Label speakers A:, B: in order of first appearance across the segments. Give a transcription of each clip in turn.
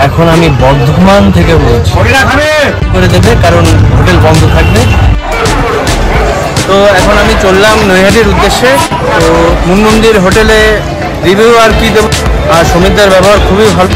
A: এখন আমি বর্ধমান থেকে বলছি, করে দেবে কারণ হোটেল বন্ধ থাকবে। তো এখন আমি চললাম নৈহাটির উদ্দেশ্যে। তো মুনমন্দির হোটেলে রিভিউ আর কি দেবো, আর সমিতদার ব্যবহার খুবই ভালো।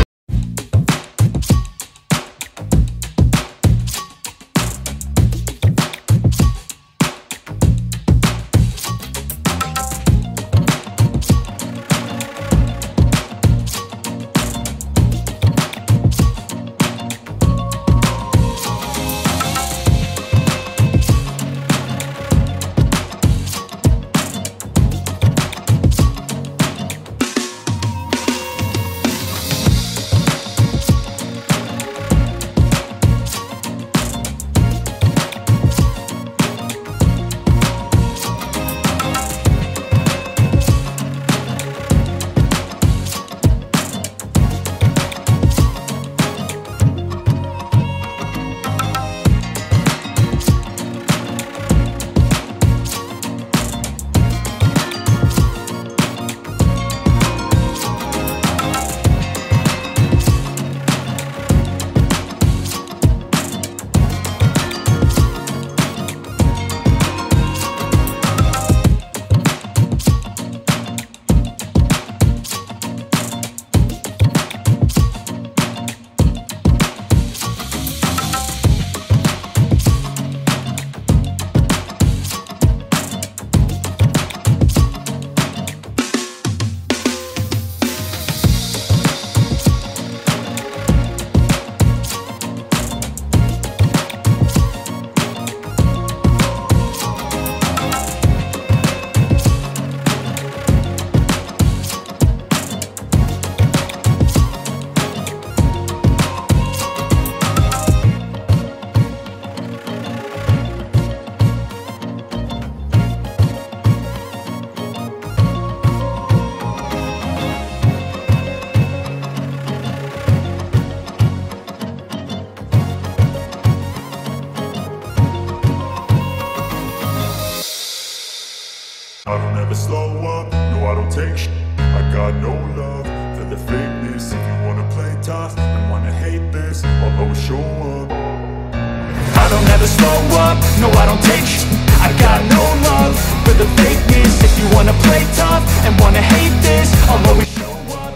B: I don't ever slow up, no I don't take shit. I got no love for the fakeness. If you wanna play tough and wanna hate this, I'll always show up. I don't ever slow up, no I don't take shit. I got no love for the fakeness. If you wanna play tough and wanna hate this, I'll always show up.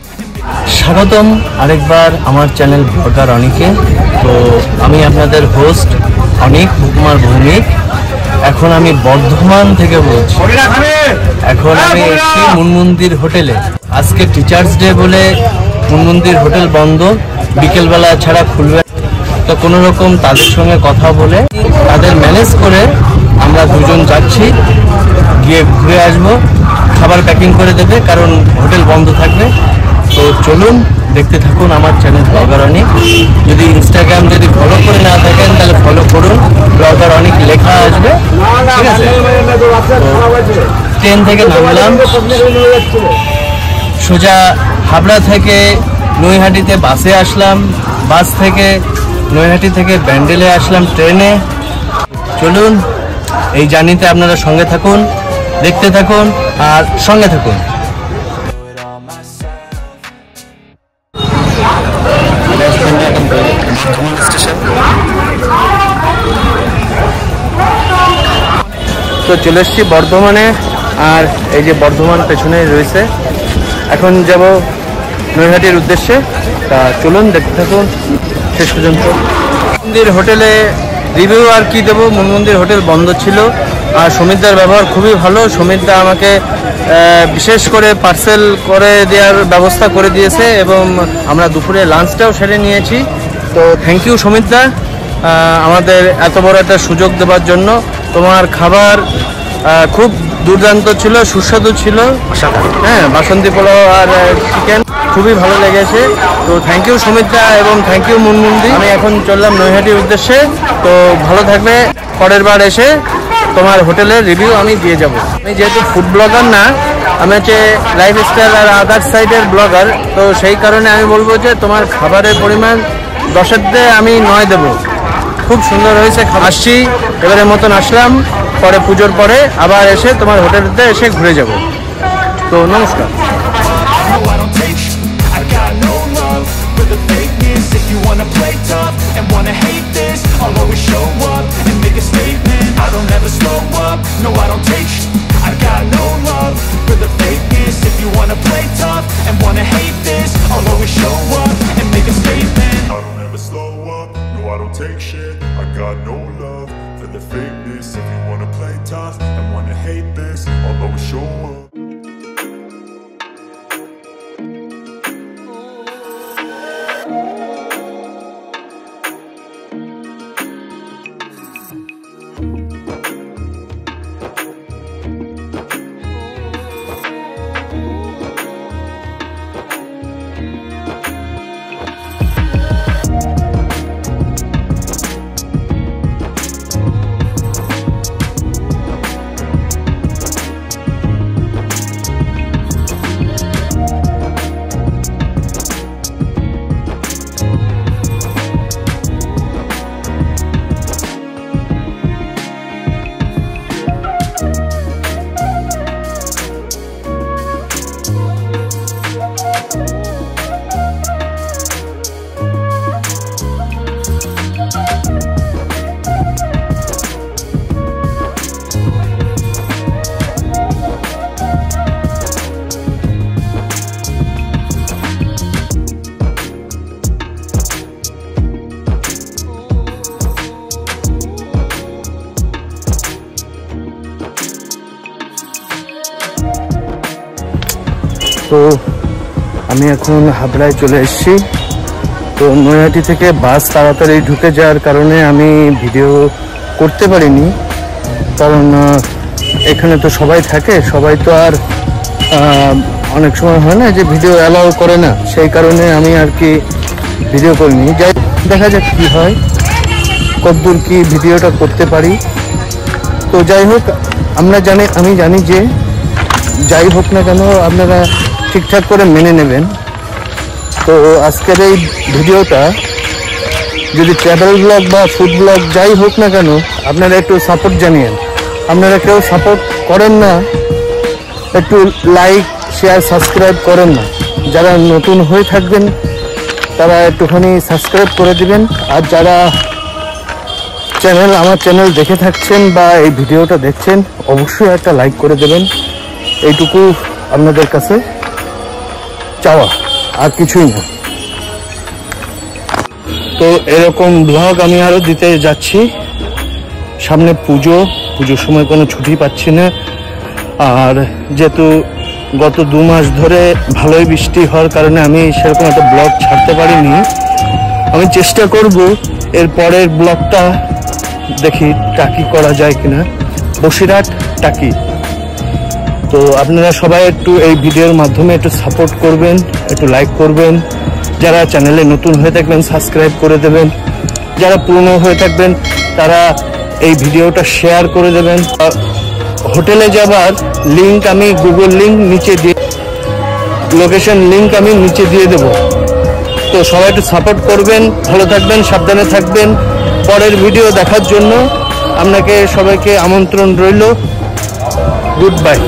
A: স্বাগতম আরেকবার আমার channel blogger অনিকে। তো আমি আপনাদের host অনিক কুমার ভৌমিক। এখন আমি বর্ধমান থেকে বলছি। এখন আমি এসেছি মুনমন্দির হোটেলে। আজকে টিচার্স ডে বলে মুনমন্দির হোটেল বন্ধ, বিকেলবেলা ছাড়া খুলবে। তো কোনো রকম তাদের সঙ্গে কথা বলে তাদের ম্যানেজ করে আমরা দুজন যাচ্ছি, গিয়ে ঘুরে আসবো। খাবার প্যাকিং করে দেবে কারণ হোটেল বন্ধ থাকবে। তো চলুন দেখতে থাকুন আমার চ্যানেল ব্লগার অনিক। যদি ইনস্টাগ্রাম যদি ফলো করে না থাকেন তাহলে ফলো করুন, ব্লগার অনিক লেখা আসবে, ঠিক আছে? ট্রেন থেকে নামলাম, সোজা হাবড়া থেকে নৈহাটিতে বাসে আসলাম, বাস থেকে নৈহাটি থেকে ব্যান্ডেলে আসলাম ট্রেনে। চলুন এই জার্নিতে আপনারা সঙ্গে থাকুন, দেখতে থাকুন আর সঙ্গে থাকুন। তো চলে এসেছি বর্ধমানে, আর এই যে বর্ধমান পেছনে রয়েছে। এখন যাব নৈহাটির উদ্দেশ্যে। তা চলুন দেখতে থাকুন শেষ পর্যন্ত। মন্দির হোটেলে রিভিউ আর কি দেবো, মুনমন্দির হোটেল বন্ধ ছিল আর সমিতদার ব্যবহার খুবই ভালো। সমিতদা আমাকে বিশেষ করে পার্সেল করে দেওয়ার ব্যবস্থা করে দিয়েছে এবং আমরা দুপুরে লাঞ্চটাও সেরে নিয়েছি। তো থ্যাংক ইউ সমিতদা, আমাদের এত বড় একটা সুযোগ দেওয়ার জন্য। তোমার খাবার খুব দুর্দান্ত ছিল, সুস্বাদু ছিল। হ্যাঁ, বাসন্তী পোলাও আর চিকেন খুবই ভালো লেগেছে। তো থ্যাংক ইউ সমিতদা এবং থ্যাংক ইউ মুনমন্দি। আমি এখন চললাম নৈহাটির উদ্দেশ্যে। তো ভালো থাকবে, পরের বার এসে তোমার হোটেলের রিভিউ আমি দিয়ে যাব। আমি যেহেতু ফুড ব্লগার না, আমি হচ্ছে লাইফস্টাইল আর আদার সাইডের ব্লগার। তো সেই কারণে আমি বলবো যে তোমার খাবারের পরিমাণ 10-এর আমি 9 দেবো। খুব সুন্দর হয়েছে। আসছি, এবারের মতন আসলাম, পরে পুজোর পরে আবার এসে তোমার হোটেলতে এসে ঘুরে যাব। তো নমস্কার।
B: don't take shit. I got no love for the fakeness. If you wanna play tough and wanna hate this, I'll always show up.
A: তো আমি এখন হাবড়ায় চলে এসেছি। তো নৈহাটি থেকে বাস তাড়াতাড়ি ঢুকে যাওয়ার কারণে আমি ভিডিও করতে পারিনি, কারণ এখানে তো সবাই থাকে, সবাই তো আর অনেক সময় হয় না যে ভিডিও অ্যালাউ করে না, সেই কারণে আমি আর কি ভিডিও করিনি। যাই দেখা যাক কী হয়, কতদূর কি ভিডিওটা করতে পারি। তো যাই হোক, আমি জানি যে যাই হোক না কেন আপনারা ঠিকঠাক করে মেনে নেবেন। তো আজকের এই ভিডিওটা যদি ট্রাভেল ব্লগ বা ফুড ব্লগ যাই হোক না কেন, আপনারা একটু সাপোর্ট জানিয়েন। আপনারা কেউ সাপোর্ট করেন না, একটু লাইক শেয়ার সাবস্ক্রাইব করেন না। যারা নতুন হয়ে থাকবেন তারা একটুখানি সাবস্ক্রাইব করে দিবেন। আর যারা আমার চ্যানেল দেখে থাকছেন বা এই ভিডিওটা দেখছেন, অবশ্যই একটা লাইক করে দেবেন। এইটুকু আপনাদের কাছে চাওয়া, আর কিছুই না। তো এরকম ব্লগ আমি আরো দিতে যাচ্ছি। সামনে পুজোর সময় কোনো ছুটি পাচ্ছি না, আর যেহেতু গত 2 মাস ধরে ভালোই বৃষ্টি হওয়ার কারণে আমি সেরকম একটা ব্লগ ছাড়তে পারিনি। আমি চেষ্টা করব এর পরের ব্লগটা, দেখি টাকি করা যায় কিনা, বসিরহাট টাকি। তো আপনারা সবাই একটু এই ভিডিওর মাধ্যমে একটু সাপোর্ট করবেন, একটু লাইক করবেন। যারা চ্যানেলে নতুন হয়ে থাকবেন সাবস্ক্রাইব করে দেবেন, যারা পুরনো হয়ে থাকবেন তারা এই ভিডিওটা শেয়ার করে দেবেন। হোটেলে যাবার লিংক আমি গুগল লিংক নিচে দিয়ে, লোকেশন লিংক আমি নিচে দিয়ে দেব। তো সবাই একটু সাপোর্ট করবেন, ভালো থাকবেন, সাবধানে থাকবেন। পরের ভিডিও দেখার জন্য আপনাকে সবাইকে আমন্ত্রণ রইল। Good bye.